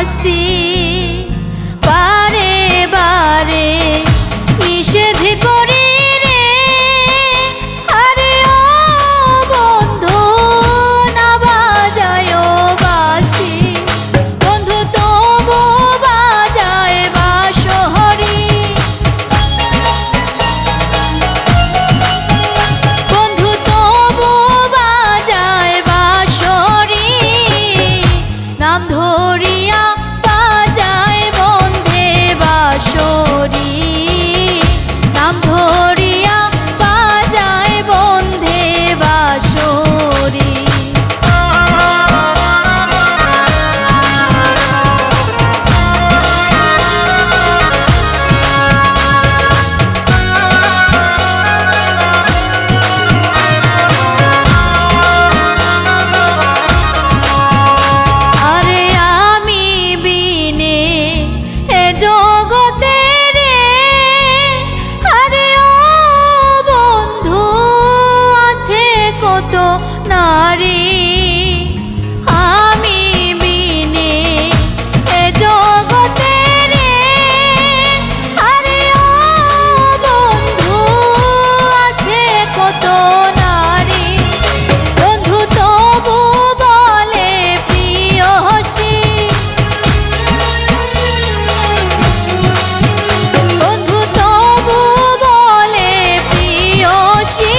হাসি বারে বারে নিষেধ করি রে, আরে ও বন্ধু না বাজায় বাঁশি, বন্ধু তবু বাজায় বাঁশরি, বন্ধু তবু বাজায় বাঁশরি, নাম ধরিয়া বাজায় বন্ধে বাঁশরি, নাম ধরিয়া বাজায় বন্ধে বাঁশরি। আরে আমি বিনে এ জগতে রে, আরে ও বন্ধু আছে কত নারী, আমি বিনে এ জগতে রে, আরে ও বন্ধু আছে কত নারী, বন্ধু তবু বলে প্রিয়সী, বন্ধু তবু বলে প্রিয়সী,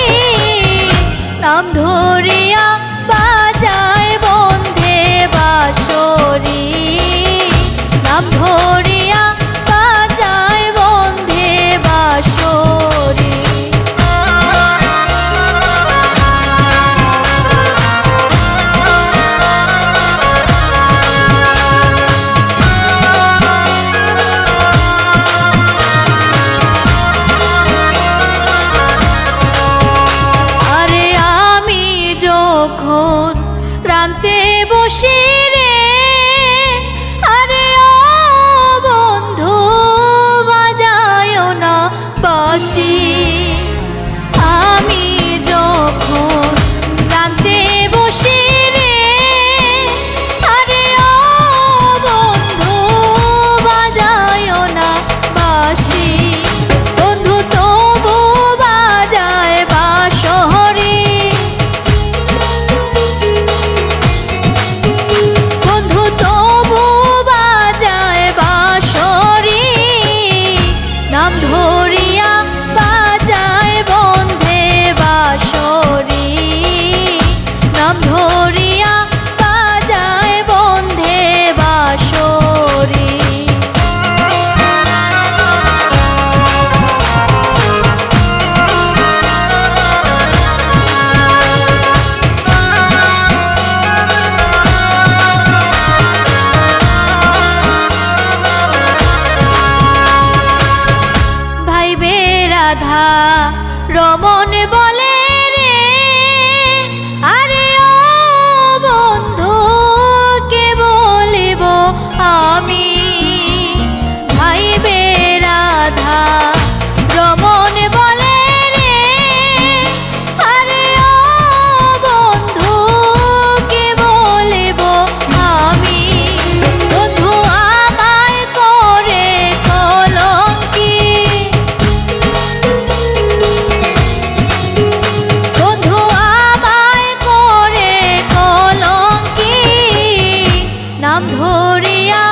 নাম ধরিয়া বাজায় বন্ধে বাঁশরি, নাম ধরিয়া বাজায় বন্ধে বাঁশরি। আরে আমি যখন প্রান্তে বসি রে, আরে ও বন্ধু বাজায় না বাঁশি, আমি যখন প্রান্তে বসি রে, আরে ও বন্ধু বাজায় না বাঁশি, বন্ধু তবু বাজায় বাঁশরি, বন্ধু তবু বাজায় বাঁশরি, নাম ধরিয়া বাজায় বন্ধে বাঁশরি, নাম ধরিয়া বাজায় বন্ধে বাঁশরি। ভাইবে রাধা রমন বলে রে, আরে ও বন্ধু কে বলিব আমি, ভাইবে রাধা রমন বলে রে, আরে ও বন্ধু কে বলিব আমি, বন্ধু আমায় করে কলঙ্কি, বন্ধু আমায় করে কলঙ্কি, নাম ধরিয়া